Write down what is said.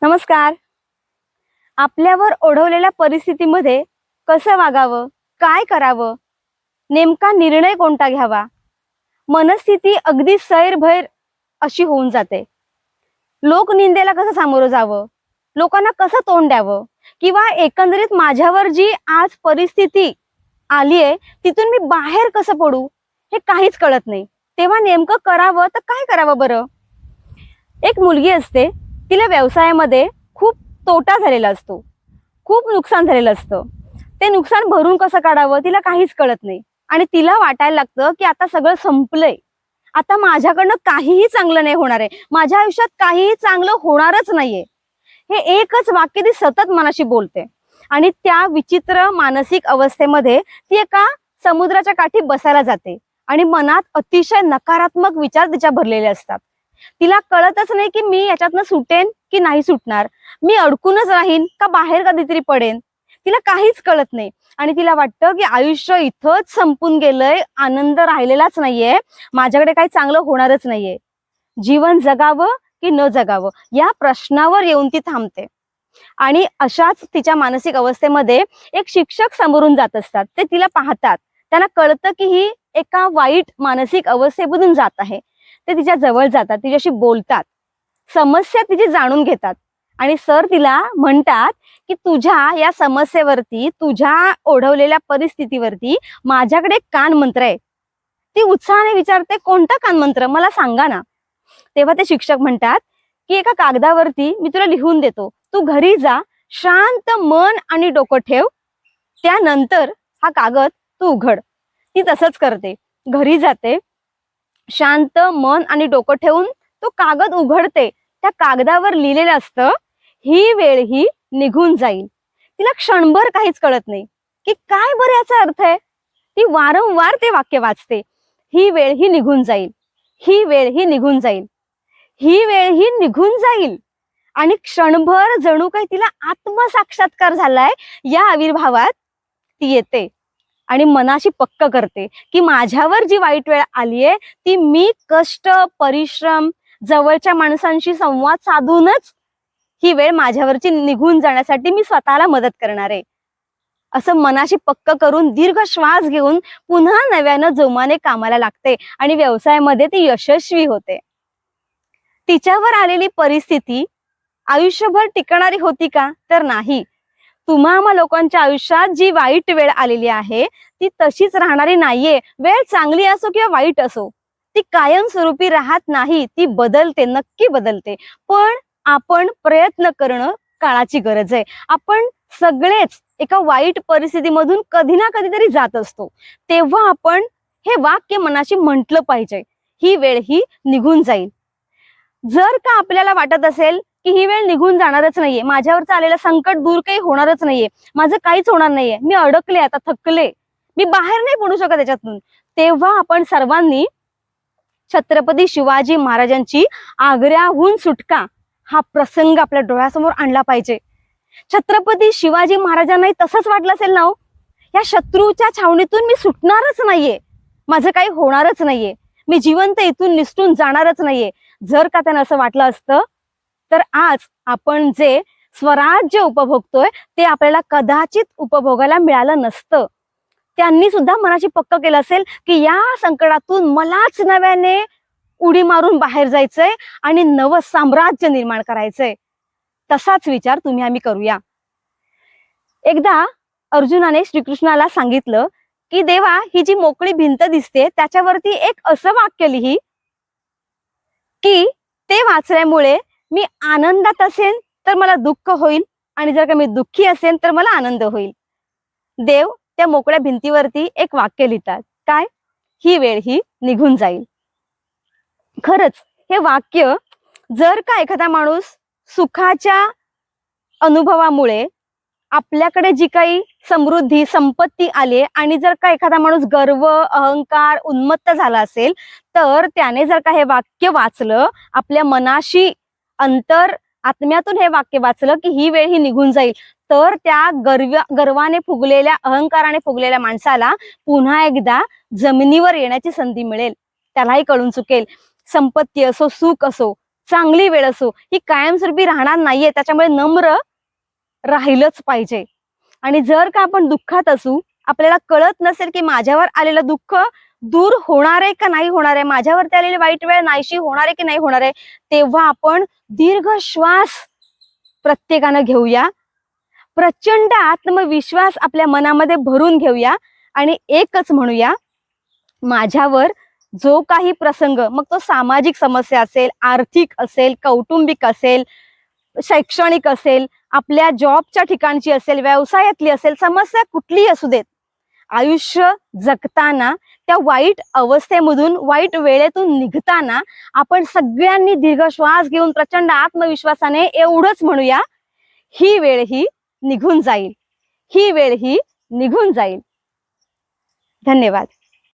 नमस्कार. आपल्यावर ओढवलेल्या परिस्थितीमध्ये कसं वागावं, काय करावं, नेमका निर्णय कोणता घ्यावा, मनस्थिती अगदी सैरभैर अशी होऊन जाते. लोकनिंदेला कसं सामोरं जावं, लोकांना कसं तोंड द्यावं किंवा एकंदरीत माझ्यावर जी आज परिस्थिती आली आहे तिथून मी बाहेर कसं पडू हे काहीच कळत नाही. तेव्हा नेमकं करावं तर काय करावं बरं? एक मुलगी असते, तिला व्यवसायामध्ये खूप तोटा झालेला असतो, खूप नुकसान झालेलं असतं. ते नुकसान भरून कसं काढावं तिला काहीच कळत नाही आणि तिला वाटायला लागतं की आता सगळं संपलंय, आता माझ्याकडनं काहीही चांगलं नाही होणार आहे, माझ्या आयुष्यात काहीही चांगलं होणारच नाहीये. हे एकच वाक्य ती सतत मनाशी बोलते आणि त्या विचित्र मानसिक अवस्थेमध्ये ती एका समुद्राच्या काठी बसायला जाते आणि मनात अतिशय नकारात्मक विचार तिच्या भरलेले असतात. तिला कळतच नाही की मी याच्यातनं सुटेन की नाही सुटणार, मी अडकूनच राहीन का बाहेर कधीतरी पडेन. तिला काहीच कळत नाही आणि तिला वाटतं की आयुष्य इथंच संपून गेलंय, आनंद राहिलेलाच नाहीये, माझ्याकडे काही चांगलं होणारच नाहीये. जीवन जगावं की न जगावं या प्रश्नावर येऊन ती थांबते. आणि अशाच तिच्या मानसिक अवस्थेमध्ये एक शिक्षक समोरून जात असतात. ते तिला पाहतात, त्यांना कळतं की ही एका वाईट मानसिक अवस्थेमधून जात आहे. ते तिच्या जवळ जातात, तिच्याशी बोलतात, समस्या तिची जाणून घेतात आणि सर तिला म्हणतात की तुझ्या या समस्येवरती, तुझ्या ओढवलेल्या परिस्थितीवरती माझ्याकडे एक कान मंत्र आहे. ती उत्साहाने विचारते, कोणता कान मंत्र, मला सांगा ना. तेव्हा ते शिक्षक म्हणतात की एका कागदावरती मी तुला लिहून देतो, तू घरी जा, शांत मन आणि डोकं ठेव, त्यानंतर हा कागद तू उघड. ती तसंच करते, घरी जाते, शांत मन आणि डोकं ठेवून तो कागद उघडते. त्या कागदावर लिहिलेलं असतं, ही वेळ ही निघून जाईल. तिला क्षणभर काहीच कळत नाही की काय बरं याचा अर्थ आहे. ती वारंवार ते वाक्य वाचते, ही वेळ ही निघून जाईल, ही वेळ ही निघून जाईल, ही वेळ ही निघून जाईल. आणि क्षणभर जणू काही तिला आत्मसाक्षात्कार झालाय या आविर्भावात ती येते आणि मनाशी पक्क करते की माझ्यावर जी वाईट वेळ आलीये ती मी कष्ट, परिश्रम, जवळच्या माणसांशी संवाद साधूनच ही वेळ माझ्यावरची निघून जाण्यासाठी मी स्वतःला मदत करणार आहे. असं मनाशी पक्क करून दीर्घ श्वास घेऊन पुन्हा नव्यानं जोमाने कामाला लागते आणि व्यवसायामध्ये ती यशस्वी होते. तिच्यावर आलेली परिस्थिती आयुष्यभर टिकणारी होती का? तर नाही. तुम्हा आम्हा लोकांच्या आयुष्यात जी वाईट वेळ आलेली आहे ती तशीच राहणारी नाहीये. वेळ चांगली असो किंवा वाईट असो, ती कायमस्वरूपी राहत नाही, ती बदलते, नक्की बदलते. पण आपण प्रयत्न करणं काळाची गरज आहे. आपण सगळेच एका वाईट परिस्थितीमधून कधी ना कधीतरी जात असतो. तेव्हा आपण हे वाक्य मनाशी म्हटलं पाहिजे, ही वेळ ही निघून जाईल. जर का आपल्याला वाटत असेल की ही वेळ निघून जाणारच नाहीये, माझ्यावरचं आलेलं संकट दूर काही होणारच नाहीये, माझं काहीच होणार नाहीये, मी अडकले, आता थकले, मी बाहेर नाही पडू शकत त्याच्यातून, तेव्हा आपण सर्वांनी छत्रपती शिवाजी महाराजांची आग्र्याहून सुटका हा प्रसंग आपल्या डोळ्यासमोर आणला पाहिजे. छत्रपती शिवाजी महाराजांनाही तसंच वाटलं असेल ना हो, या शत्रूच्या छावणीतून मी सुटणारच नाहीये, माझं काही होणारच नाहीये, मी जिवंत इथून निसटून जाणारच नाहीये. जर का त्यांना असं वाटलं असतं तर आज आपण जे स्वराज्य उपभोगतोय ते आपल्याला कदाचित उपभोगायला मिळालं नसतं. त्यांनी सुद्धा मनाशी पक्क केलं असेल की या संकटातून मलाच नव्याने उडी मारून बाहेर जायचंय आणि नवं साम्राज्य निर्माण करायचंय. तसाच विचार तुम्ही आम्ही करूया. एकदा अर्जुनाने श्रीकृष्णाला सांगितलं की देवा, ही जी मोकळी भिंत दिसते त्याच्यावरती एक असं वाक्य लिही की ते वाचल्यामुळे मी आनंदात असेन तर मला दुःख होईल आणि जर का मी दुःखी असेन तर मला आनंद होईल. देव त्या मोकळ्या भिंतीवरती एक वाक्य लिहितात, काय? ही वेळ ही निघून जाईल. खरंच हे वाक्य जर का एखादा माणूस सुखाच्या अनुभवामुळे आपल्याकडे जी काही समृद्धी, संपत्ती आली आणि जर का एखादा माणूस गर्व, अहंकार, उन्मत्त झाला असेल तर त्याने जर का हे वाक्य वाचलं, आपल्या मनाशी अंतर आत्म्यातून हे वाक्य वाचलं की ही वेळ ही निघून जाईल, तर त्या गर्वाने फुगलेल्या, अहंकाराने फुगलेल्या माणसाला पुन्हा एकदा जमिनीवर येण्याची संधी मिळेल. त्यालाही कळून चुकेल, संपत्ती असो, सुख असो, चांगली वेळ असो ही कायमस्वरूपी राहणार नाहीये, त्याच्यामुळे नम्र राहिलंच पाहिजे. आणि जर का आपण दुःखात असू, आपल्याला कळत नसेल की माझ्यावर आलेलं दुःख दूर होणार आहे का नाही होणार आहे, माझ्यावरती आलेली वाईट वेळ नाहीशी होणार आहे की नाही होणार आहे, तेव्हा आपण दीर्घ श्वास प्रत्येकानं घेऊया. प्रचंड आत्मविश्वास आपल्या मनामध्ये भरून घेऊया आणि एकच म्हणूया, माझ्यावर जो काही प्रसंग, मग तो सामाजिक समस्या असेल, आर्थिक असेल, कौटुंबिक असेल, शैक्षणिक असेल, आपल्या जॉबच्या ठिकाणची असेल, व्यवसायातली असेल, समस्या कुठलीही असू देत, आयुष्य जगताना त्या वाईट अवस्थेमधून, वाईट वेळेतून निघताना आपण सगळ्यांनी दीर्घ श्वास घेऊन प्रचंड आत्मविश्वासाने एवढंच म्हणूया, ही वेळ ही निघून जाईल, ही वेळ ही निघून जाईल. धन्यवाद.